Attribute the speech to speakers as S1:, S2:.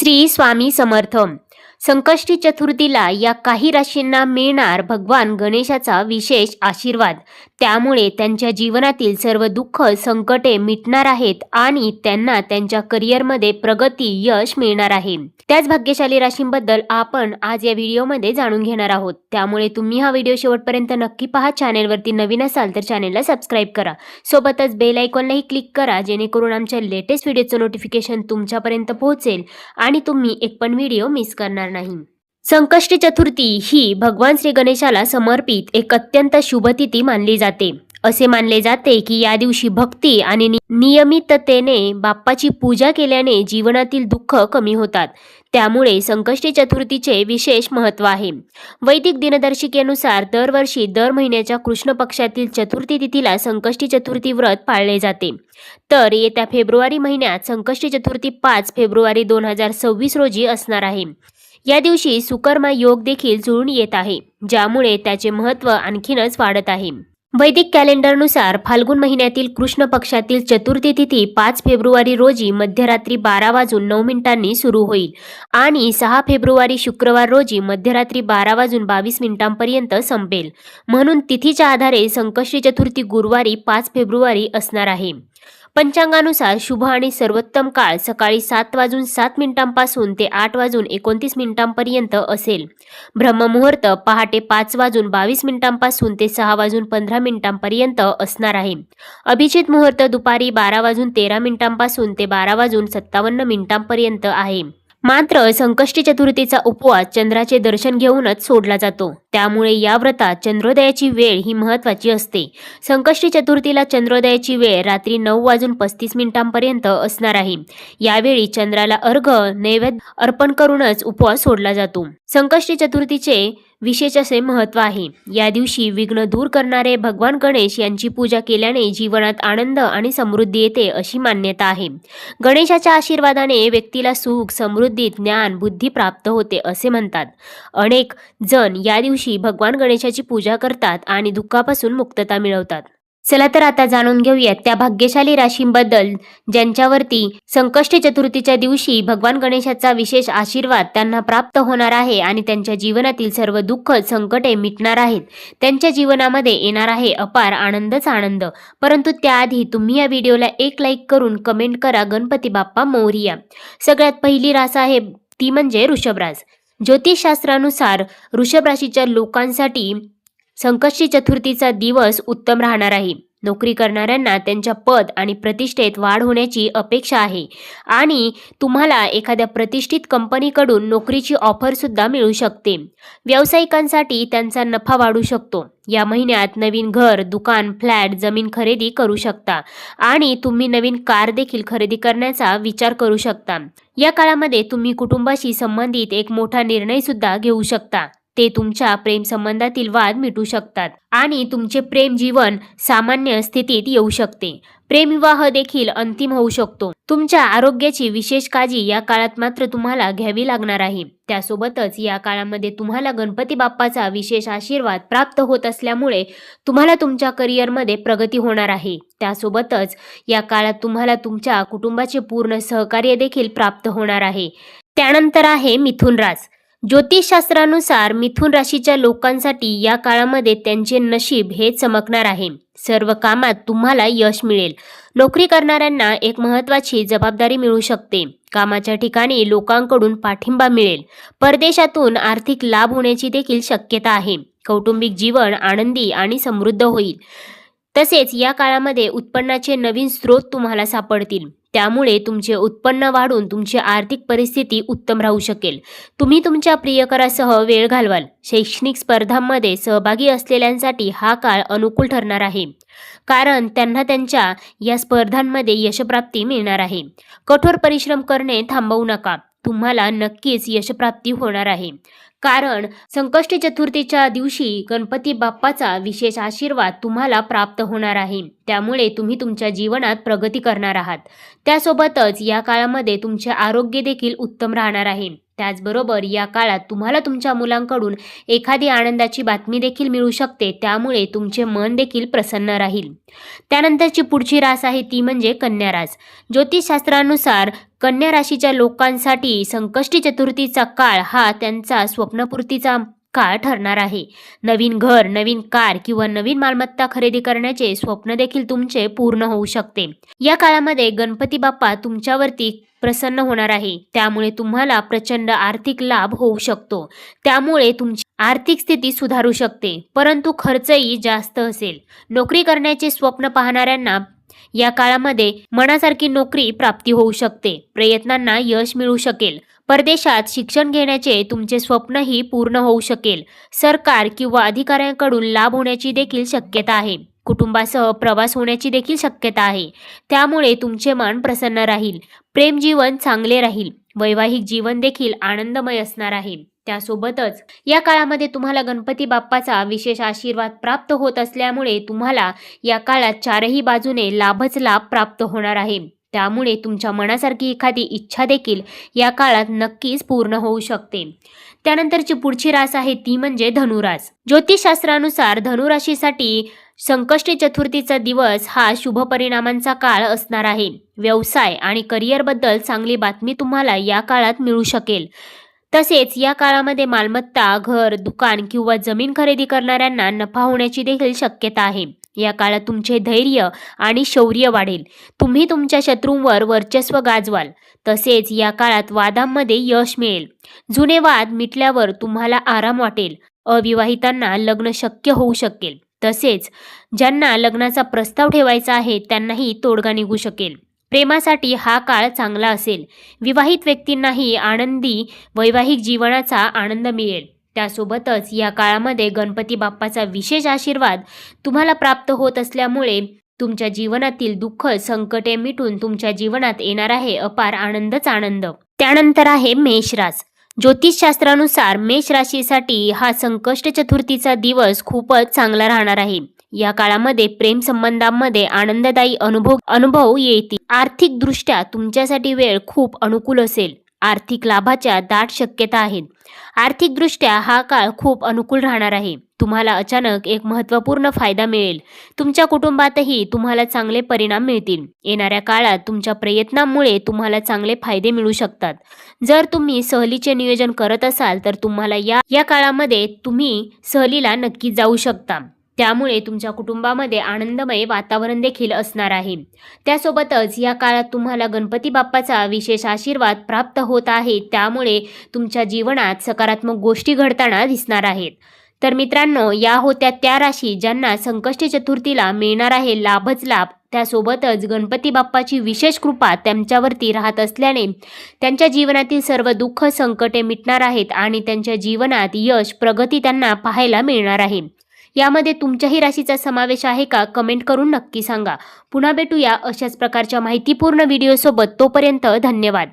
S1: श्री स्वामी समर्थ. संकष्टी चतुर्थीला या काही राशींना मिळणार भगवान गणेशाचा विशेष आशीर्वाद. त्यामुळे त्यांच्या जीवनातील सर्व दुःख संकटे मिटणार आहेत आणि त्यांना त्यांच्या करिअरमध्ये प्रगती यश मिळणार आहे. त्याच भाग्यशाली राशींबद्दल आपण आज या व्हिडिओमध्ये जाणून घेणार आहोत. त्यामुळे तुम्ही हा व्हिडिओ शेवटपर्यंत नक्की पहा. चॅनेलवरती नवीन असाल तर चॅनेलला सबस्क्राईब करा. सोबतच बेल आयकॉनलाही क्लिक करा, जेणेकरून आमच्या लेटेस्ट व्हिडिओचं नोटिफिकेशन तुमच्यापर्यंत पोहोचेल आणि तुम्ही एक पण व्हिडिओ मिस करणार नाही. संकष्टी चतुर्थी ही भगवान श्री गणेशाला समर्पित एक अत्यंत शुभ तिथी मानली जाते. असे मानले जाते की या दिवशी भक्ती आणि नियमिततेने बाप्पाची पूजा केल्याने जीवनातील दुःख कमी होतात. त्यामुळे संकष्टी चतुर्थीचे विशेष महत्त्व आहे. वैदिक दिनदर्शिकेनुसार दरवर्षी दर महिन्याच्या कृष्ण पक्षातील चतुर्थी तिथीला संकष्टी चतुर्थी व्रत पाळले जाते. तर येत्या फेब्रुवारी महिन्यात संकष्टी चतुर्थी 5 फेब्रुवारी 2026 रोजी असणार आहे. या दिवशी सुकर्मा योग देखील जुळून येत आहे, ज्यामुळे त्याचे महत्त्व आणखीनच वाढत आहे. वैदिक कॅलेंडरनुसार फाल्गुन महिन्यातील कृष्ण पक्षातील चतुर्थी तिथी 5 फेब्रुवारी रोजी मध्यरात्री 12:09 सुरू होईल आणि 6 फेब्रुवारी शुक्रवार रोजी मध्यरात्री 12:22 संपेल. म्हणून तिथीच्या आधारे संकष्टी चतुर्थी गुरुवारी 5 फेब्रुवारी असणार आहे. पंचांगानुसार शुभ आणि सर्वोत्तम काळ सकाळी 7:07 पासून ते 8:29 असेल. ब्रह्ममुहूर्त पहाटे 5:22 पासून ते 6:15 असणार आहे. अभिजित मुहूर्त दुपारी 12:13 पासून ते 12:57 आहे. मात्र संकष्टी चतुर्थीचा उपवास चंद्राचे दर्शन घेऊनच सोडला जातो. त्यामुळे या व्रतात चंद्रोदयाची वेळ ही महत्त्वाची असते. संकष्टी चतुर्थीला चंद्रोदयाची वेळ रात्री 9:35 असणार आहे. यावेळी चंद्राला अर्घ्य नैवेद्य अर्पण करूनच उपवास सोडला जातो. संकष्टी चतुर्थीचे विशेष असे महत्त्व आहे. या दिवशी विघ्न दूर करणारे भगवान गणेश यांची पूजा केल्याने जीवनात आनंद आणि समृद्धी येते अशी मान्यता आहे. गणेशाच्या आशीर्वादाने व्यक्तीला सुख, समृद्धी, ज्ञान, बुद्धी प्राप्त होते असे म्हणतात. अनेक जण या दिवशी भगवान गणेशाची पूजा करतात आणि दुःखापासून मुक्तता मिळवतात. चला तर आता जाणून घेऊयात त्या भाग्यशाली राशींबद्दल ज्यांच्यावरती संकष्टी चतुर्थीच्या दिवशी भगवान गणेशाचा विशेष आशीर्वाद त्यांना प्राप्त होणार आहे आणि त्यांच्या जीवनातील सर्व दुःख संकटे मिटणार आहेत. त्यांच्या जीवनामध्ये येणार आहे अपार आनंदच आनंद. परंतु त्याआधी तुम्ही या व्हिडिओला एक लाईक करून कमेंट करा गणपती बाप्पा मोरया. सगळ्यात पहिली रास आहे ती म्हणजे वृषभ रास. ज्योतिषशास्त्रानुसार वृषभ राशीच्या लोकांसाठी संकष्टी चतुर्थीचा दिवस उत्तम राहणार आहे. नोकरी करणाऱ्यांना त्यांच्या पद आणि प्रतिष्ठेत वाढ होण्याची अपेक्षा आहे आणि तुम्हाला एखाद्या प्रतिष्ठित कंपनीकडून नोकरीची ऑफर सुद्धा मिळू शकते. व्यावसायिकांसाठी त्यांचा नफा वाढू शकतो. या महिन्यात नवीन घर, दुकान, फ्लॅट, जमीन खरेदी करू शकता आणि तुम्ही नवीन कार देखील खरेदी करण्याचा विचार करू शकता. या काळामध्ये तुम्ही कुटुंबाशी संबंधित एक मोठा निर्णय सुद्धा घेऊ शकता. ते तुमच्या प्रेम संबंधातील वाद मिटू शकतात आणि तुमचे प्रेम जीवन सामान्य स्थितीत येऊ शकते. प्रेमविवाह देखील अंतिम होऊ शकतो. तुमच्या आरोग्याची विशेष काळजी या काळात मात्र तुम्हाला घ्यावी लागणार आहे. त्यासोबतच या काळामध्ये तुम्हाला गणपती बाप्पाचा विशेष आशीर्वाद प्राप्त होत असल्यामुळे तुम्हाला तुमच्या करिअरमध्ये प्रगती होणार आहे. त्यासोबतच या काळात तुम्हाला तुमच्या कुटुंबाचे पूर्ण सहकार्य देखील प्राप्त होणार आहे. त्यानंतर आहे मिथुन रास. ज्योतिषशास्त्रानुसार मिथुन राशीच्या लोकांसाठी या काळामध्ये त्यांचे नशीब हे चमकणार आहे. सर्व कामात तुम्हाला यश मिळेल. नोकरी करणाऱ्यांना एक महत्त्वाची जबाबदारी मिळू शकते. कामाच्या ठिकाणी लोकांकडून पाठिंबा मिळेल. परदेशातून आर्थिक लाभ होण्याची देखील शक्यता आहे. कौटुंबिक जीवन आनंदी आणि समृद्ध होईल. तसेच या काळामध्ये उत्पन्नाचे नवीन स्रोत तुम्हाला सापडतील. त्यामुळे तुमचे उत्पन्न वाढून तुमची आर्थिक परिस्थिती उत्तम राहू शकेल. तुम्ही तुमच्या प्रियकरासह वेळ घालवाल. शैक्षणिक स्पर्धांमध्ये सहभागी असलेल्यांसाठी हा काळ अनुकूल ठरणार आहे, कारण त्यांना त्यांच्या या स्पर्धांमध्ये यशप्राप्ती मिळणार आहे. कठोर परिश्रम करणे थांबवू नका. तुम्हाला नक्कीच यशप्राप्ती होणार आहे, कारण संकष्टी चतुर्थीच्या दिवशी गणपती बाप्पाचा विशेष आशीर्वाद तुम्हाला प्राप्त होणार आहे. त्यामुळे तुम्ही तुमच्या जीवनात प्रगती करणार आहात. त्यासोबतच या काळामध्ये तुमचे आरोग्य देखील उत्तम राहणार आहे. त्याचबरोबर या काळात तुम्हाला तुमच्या मुलांकडून एखादी आनंदाची बातमी देखील मिळू शकते, त्यामुळे तुमचे मन देखील प्रसन्न राहील. त्यानंतरची पुढची रास आहे ती म्हणजे कन्या रास. ज्योतिषशास्त्रानुसार कन्या राशीच्या लोकांसाठी संकष्टी चतुर्थीचा काळ हा त्यांचा स्वप्नपूर्तीचा काळ ठरणार आहे. नवीन घर, नवीन कार किंवा नवीन मालमत्ता खरेदी करण्याचे स्वप्न देखील तुमचे पूर्ण होऊ शकते. या काळामध्ये गणपती बाप्पा तुमच्यावरती प्रसन्न होणार आहे, त्यामुळे तुम्हाला प्रचंड आर्थिक लाभ होऊ शकतो. त्यामुळे तुमची आर्थिक स्थिती सुधारू शकते, परंतु खर्चही जास्त असेल. नोकरी करण्याचे स्वप्न पाहणाऱ्यांना या काळामध्ये मनासारखी नोकरी प्राप्ती होऊ शकते. प्रयत्नांना यश मिळू शकेल. परदेशात शिक्षण घेण्याचे तुमचे स्वप्नही पूर्ण होऊ शकेल. सरकार किंवा अधिकाऱ्यांकडून लाभ होण्याची देखील शक्यता आहे. कुटुंबासह प्रवास होण्याची देखील शक्यता आहे, त्यामुळे तुमचे मन प्रसन्न राहील. प्रेम जीवन चांगले राहील. वैवाहिक जीवन देखील आनंदमय असणार आहे. त्यासोबतच या काळामध्ये तुम्हाला गणपती बाप्पाचा विशेष आशीर्वाद प्राप्त होत असल्यामुळे तुम्हाला या काळात चारही बाजूने लाभच लाभ प्राप्त होणार आहे. त्यामुळे तुमच्या मनासारखी एखादी इच्छा देखील या काळात नक्कीच पूर्ण होऊ शकते. त्यानंतरची पुढची रास आहे ती म्हणजे धनुरास. ज्योतिषशास्त्रानुसार धनुराशीसाठी संकष्टी चतुर्थीचा दिवस हा शुभ परिणामांचा काळ असणार आहे. व्यवसाय आणि करिअरबद्दल चांगली बातमी तुम्हाला या काळात मिळू शकेल. तसेच या काळामध्ये मालमत्ता, घर, दुकान किंवा जमीन खरेदी करणाऱ्यांना नफा होण्याची देखील शक्यता आहे. या काळात तुमचे धैर्य आणि शौर्य वाढेल. तुम्ही तुमच्या शत्रूंवर वर्चस्व गाजवाल. तसेच या काळात वादांमध्ये यश मिळेल. जुने वाद मिटल्यावर तुम्हाला आराम वाटेल. अविवाहितांना लग्न शक्य होऊ शकेल. तसेच ज्यांना लग्नाचा प्रस्ताव ठेवायचा आहे त्यांनाही तोडगा निघू शकेल. प्रेमासाठी हा काळ चांगला असेल. विवाहित व्यक्तींनाही आनंदी वैवाहिक जीवनाचा आनंद मिळेल. त्यासोबतच या काळामध्ये गणपती बाप्पाचा विशेष आशीर्वाद तुम्हाला प्राप्त होत असल्यामुळे तुमच्या जीवनातील दुःख, संकटे मिटून तुमच्या जीवनात येणार आहे अपार आनंदच आनंद. त्यानंतर आहे मेष रास. ज्योतिषशास्त्रानुसार मेष राशीसाठी हा संकष्ट चतुर्थीचा दिवस खूपच चांगला राहणार आहे. या काळामध्ये प्रेम संबंधांमध्ये आनंददायी अनुभव येतील. आर्थिक दृष्ट्या तुमच्यासाठी वेळ खूप अनुकूल असेल. आर्थिक लाभाच्या दाट शक्यता आहेत. आर्थिक दृष्ट्या हा काळ खूप अनुकूल राहणार आहे. तुम्हाला अचानक एक महत्त्वपूर्ण फायदा मिळेल. तुमच्या कुटुंबातही तुम्हाला चांगले परिणाम मिळतील. येणाऱ्या काळात तुमच्या प्रयत्नांमुळे तुम्हाला चांगले फायदे मिळू शकतात. जर तुम्ही सहलीचे नियोजन करत असाल तर तुम्हाला या काळामध्ये तुम्ही सहलीला नक्की जाऊ शकता. त्यामुळे तुमच्या कुटुंबामध्ये आनंदमय वातावरण देखील असणार आहे. त्यासोबतच या काळात तुम्हाला गणपती बाप्पाचा विशेष आशीर्वाद प्राप्त होत आहे. त्यामुळे तुमच्या जीवनात सकारात्मक गोष्टी घडताना दिसणार आहेत. तर मित्रांनो, या होत्या त्या राशी ज्यांना संकष्टी चतुर्थीला मिळणार आहे लाभच लाभ. त्यासोबतच गणपती बाप्पाची विशेष कृपा त्यांच्यावरती राहत असल्याने त्यांच्या जीवनातील सर्व दुःख, संकटे मिटणार आहेत आणि त्यांच्या जीवनात यश, प्रगती त्यांना पाहायला मिळणार आहे. यामध्ये तुमच्याही राशीचा समावेश आहे का? कमेंट करून नक्की सांगा. पुन्हा भेटूया अशाच प्रकारच्या माहितीपूर्ण व्हिडिओसोबत. तोपर्यंत धन्यवाद.